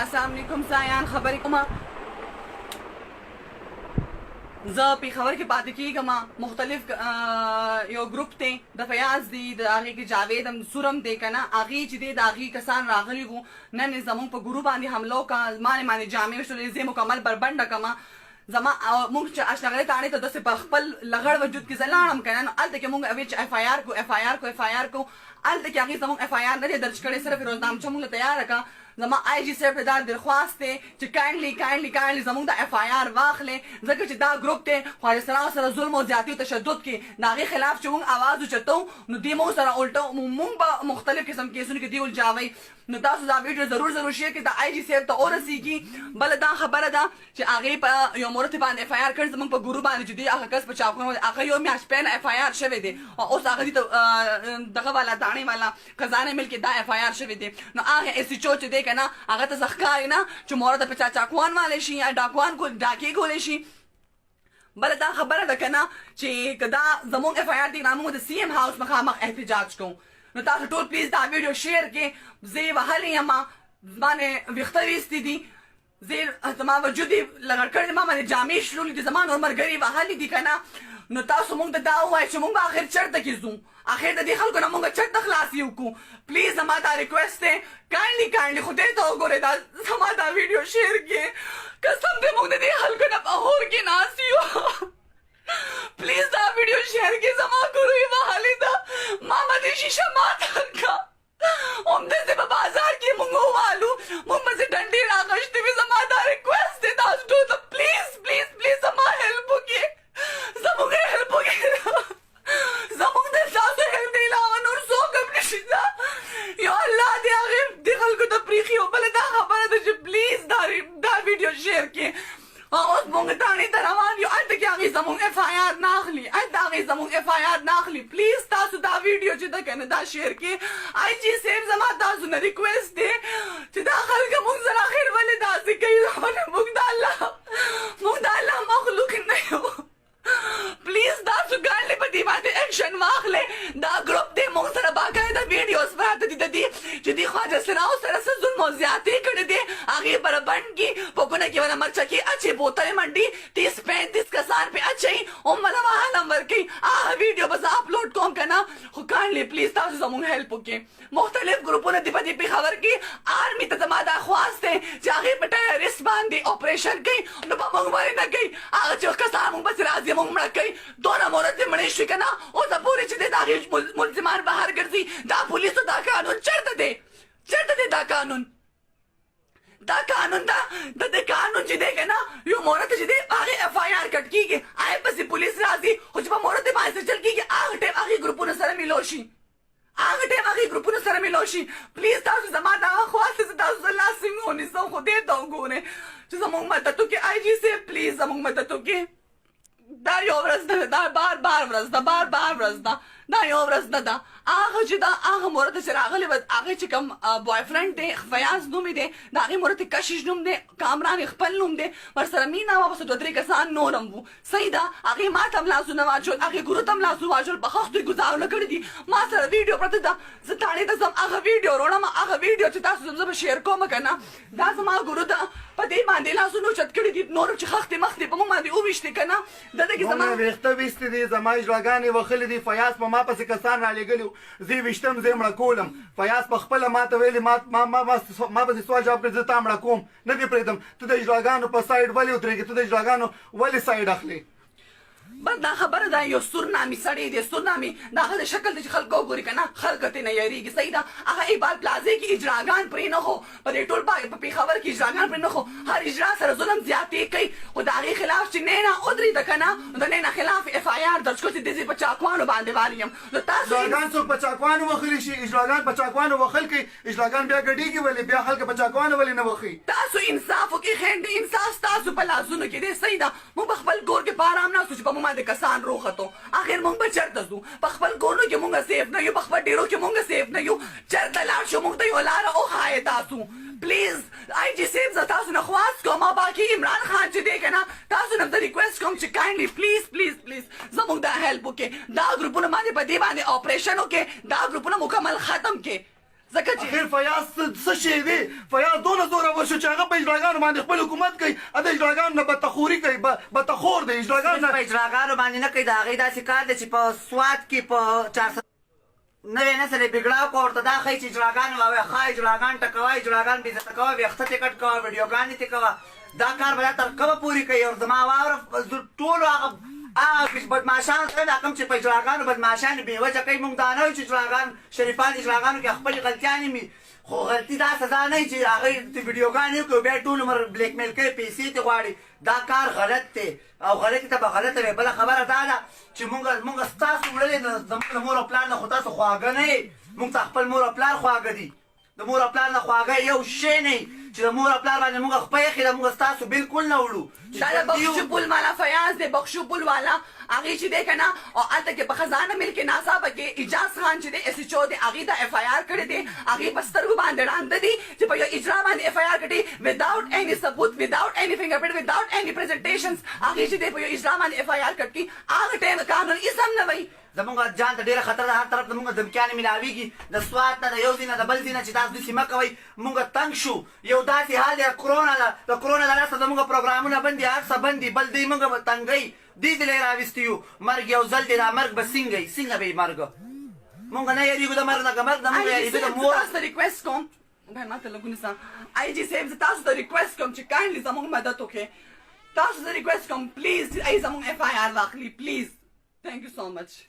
अस्सलाम वालेकुम सायान खबर कोमा ز پیښور کې پاتې کېږم مختلف یو ګروپ دی د فیاض دی د هغې کې جاوید هم سورم دی که نه هغې چې دی د هغې کسان راغلي وو نن یې زموږ په ګروپ باندې حمله وکړه زما یې باندې جامې وشولې زه یې مکمل بربنډه کړم زما موږ چې اشنغلې تاڼې ته داسې په خپل لغړ وجود کې زه لاړم که نه نو هلته کې موږ چې اف آی آر کو هلته کې هغې زموږ اف آی آر نه دی درج کړی صرف روزنامچه موږ له تیاره کړه زما آی جی صاحب ته دا درخواست دی چې کاینډلي زموږ د اف آی آر واخلې ځکه چې دا ګروپ دی خواجه سراو سره ظلم او زیاتي او تشدد کې د هغې خلاف چې موږ اواز اوچتو نو دې موږ سره الټه موږ به مختلف قسم کیسونو کې دې الجاوئ نو تاسو دا ویډیو ضرور شیر کړئ د آی جی صاحب ته ورسېږي بله دا خبره ده چې هغې په یو مورد باندې اف آی آر کړی زموږ په ګروپ باندې چې دوی هغه کس په چاقونه هغه یو میاشت پهله اف آی آر شوی دی او اوس هغه دې ته دغه والا داڼې والا خزانه مل کې دا اف آی آر شوی دی نو هغه ایس ایچ او چې دی که نه هغه ته ښکاري نه چې مورد په چا چاقوان والی شي یا ډاکې کولی شي بله دا خبره ده که نه چې که دا زموږ اف آی آر دی موږ د سی ایم هاوس مخامخ احتجاج کوو نو تاسو ټول پلیز دا ویډیو شیر کې زه یې وهلې یم زما نه ویښته ویستې دي زما وجود یې لغړ کړی دی ما باندې جامې شلولې دي زما نور ملګري وهلي دي که نه نو تاسو موږ ته دا ووایئ چې موږ به آخر چېرته کې ځو آخر د دې خلکو نه موږ چېرته خلاص یې وکړو پلیز زما دا ریکویسټ دی کاینډلي خدای ته وګورئ دا زما دا ویډیو شیر کې قسم دی موږ د دې خلکو نه په هور کې ناست یو پلیز دا ویډیو شیر کې زما ګورو یې وهلې ده ما به دې شیشه ماته کړه همداسې په بازار کې موږ ووالو موږ پسې ډنډې راغشتې وي زما دا ریکویسټ دی تاسو ټول ته پلیز زما هیلپ وکړئ زموږ هیلپ وکړئ زموږ د تاسو هیلپ نه علاوه نور څوک هم نشي دا یا الله دې هغې دې خلکو ته پرېښي او بله دا خبره ده چې پلیز دا ویډیو شیر کړئ اوس موږ تاڼې ته روان یو هلته کې هغې زموږ اف آی آر نه اخلي پلیز تاسو دا ویډیو چې ده که نه دا شیر کړئ آی جي صاحب زما تاسو نه ریکویسټ دی چې دا خلک موږ سره اخر ولې داسې کوي موږ د الله مخلوق نه یو پلیز تاسو ګاڼډې په دې باندې ایکشن واخلئ دا ګروپ دی موږ سره باقاعده ویډیوز پراته دي د دې چې دې خواجه سراو سره څه ظلم او زیاتې کړې دي هغې بربنډ کړي پوکونه کې ونه مرچکې اچوي بوتلې منډي 30-35 کسان پې اچوي هم ونه وهلم ورکوي هغه ویډیو به زه اپلوډ کوم که نه خو کاڼډلي پلیز تاسو زموږ هیلپ وکړئ مختلف ګروپونه دي په دې پېښور کې آرمي ته زما دا خواست دی چې هغې په ټیرریسټ باندې اپریشن کوي نو په موږ باندې نه کوي هغه چې کسان موږ پسې راځي موږ مړه کوي دونه مورد دې مړې شوي که نه اوسه پورې چې دی د هغې ملزمان بهر ګرځي دا پولیسو دا قانون چېرته دی دا قانون د دې قانون چې دی که نه یو مورد چې دی هغې اف آی آر کټ کېږي هغې پسې پولیس راځي خو چې په مورد یې باندې چل کېږي هغه ټایم هغې ګروپونو سره میلو شي پلیز تاسو زما دا خواست زه تاسو زه لاس څنګه ونیسم خدای ته وګورئ چې زموږ مدد وکړئ آی جي صاحب پلیز زموږ مدد وکړئ دا یو ورځ نه ده دا بار ورځ ده دا یو ورځ نه ده هغه چې دا هغه مورد چې راغلی و هغې چې کوم بوای فرنډ دی فیاض نوم یې دی د هغې مورد یې کشش نوم دی کامران یې خپل نوم دی ورسره مینا وه پسې 2-3 کسان نور هم وو صحیح ده هغې ما ته هم لاسونه واچول هغې ګورو ته هم لاسونه واچول په خښتو یې ګزارونه کړي دي ما سره ویډیو پرته ده زه تاڼې ته ځم هغه ویډیو وروړم هغه ویډیو چې تاسو زه به شیر کوم که نه دا زما ګورو ده په دې باندې لاسونه اوچت کړي دي نور چې خښتې مختې په موږ باندې وویشتې که نه دلته کې زما ویښته ویستې دي زما اجراګانې وښلې دي فیاض په ما پسې کسان رالېږلي وو زه یې ویشتم زه یې مړه کولم فیاض په خپله ما ته ویلې ما پسې سوال جواب کړي زه تا مړه کوم نه دې پرېږدم ته د اجراګانو په سایډ ولې ودرېږې ته د اجراګانو ولې سایډ اخلې بس دا خبره ده یو سورنامي سړی دی سورنامي د هغه د شکل دی چې خلک وګوري که نه خلک ترې نه یېرېږي صحیح ده هغه اقبال پلازې کې اجراګان پرې نه خو په دې ټول په پېښور کې اجراګان پرې نه خو هر اجرا سره ظلم زیاتې کوي خو د هغې خلاف چې نینا ودرېده که نه نو د نینا خلاف اف آی آر درج کړو چې دې په چاقوانو باندې والي یم نو تاسو اجراګان څوک په چاقوانو وښلي شي اجراګان په چاقوانو وښل کوي اجراګان بیا ګډېږي ولې بیا خلک په چاقوانو ولې نه وښي تاسو انصاف وکړئ خینډې انصاف ستاسو په لاسونو کې دی صحیح ده موږ په خپل کور کې په ارام ناستو چې په موږ باندې کسان روغ اخر مونږ به چېرته ځو په خپل کورونو کې مونږ سیف نه یو په خپل ډېرو کې مونږ سیف نه یو چېرته لاړ شو مونږ ته یو لاره وښایئ تاسو پلیز آی جي صاحب زه تاسو نه خواست کوم او باقي عمران خان چې دی که نه تاسو نه زه ریکویسټ کوم چې کاینډلي پلیز زموږ دا هیلپ وکړئ دا ګروپونه باندې په دې باندې اپریشن وکړئ دا ګروپونه مکمل ختم کړئ ځکه چې اخر فیاض څه شی دی فیاض دونه زوره وشو چې هغه په اجراګانو باندې خپل حکومت کوي د اجراګانو نه بتخوري کوي بتخور دی اجراګانو په اجراګانو باندې نه کوي د هغې داسې کار دی چې په سوات کې په 400 نوی نسل یې بګړاو کړه ورته دا ښایي چې اجراګان ووایه ښه اجراګان ټکوه اجراګان بېعزته کوه ویښته تې کټ کوه ویډیوګانې تې کوه دا کار به دا تر کبه پورې کوي او زما واوره ټولو هغه بدماشان سره دا کوم چې په اجراګانو بدماشان بېوجه کوي موږ دا نه وایو چې اجراګان شریفان اجراګانو کې خپلې غلطیانې وي خو غلطي دا سزا نه چې هغې ته ویډیوګانې وکړي بیا ټول عمر بلیک میل کوي پیسې تې غواړي دا کار غلط دی او غلطي ته به غلطه وي بله خبره دا ده چې موږ ستاسو وړلې زموږ د مور او پلار نه خو تاسو خواږه نه یې موږ ته خپل مور او پلار خواږه دي د مور او پلار نه خواږه یو شی نه چې د مور او پلار باندې موږ خپه ایښې ده موږ ستاسو بالکل نه وړو دا د بخشو پل والا فیاض دی بخشو پل والا هغې چې دی که نه او هلته کې په خزانه مل کې ناڅاپه کې اجاز خان چې دی ایس ایچ او دی هغې ته اف آی آر کړی دی هغې په سترګو باندې ړانده دي چې په یو اجرا باندې اف آی آر کړي وداؤټ اینی ثبوت وداؤټ اینی فنګر پرنټ وداؤټ اینی پریزنټیشنز هغې چې دی په یو اجرا باندې اف آی آر کړي هغه ټایم قانون اسم نه وایي زمونږ جان ته ډېره خطر ده هر طرف ته مونږ دمکیانې ملاویږي د سوات نه د یو ځای نه د بل ځای نه چې تاسو داسې مه کوئ مونږ تنګ شو یو داسې حال دی کرونا ده د کرونا د لاسه زمونږ پروګرامونه بند دي هر څه بند دي بل دی مونږ به تنګئ دې دلې راویستي یو مرګ یو ځل دی دا مرګ به څنګه به یې مرګ مونږ نه یېرېږو د مرګ نه که مرګ د مونږ یېرېږو د مور تاسو ته ریکویسټ کوم بهر ماته لږونه سه آی جي صاحب زه تاسو ته ریکویسټ کوم چې کایندلی زموږ مدد وکړئ تاسو ته ریکویسټ کوم پلیز ای زموږ اف آی آر واخلي پلیز تھینک یو سو مچ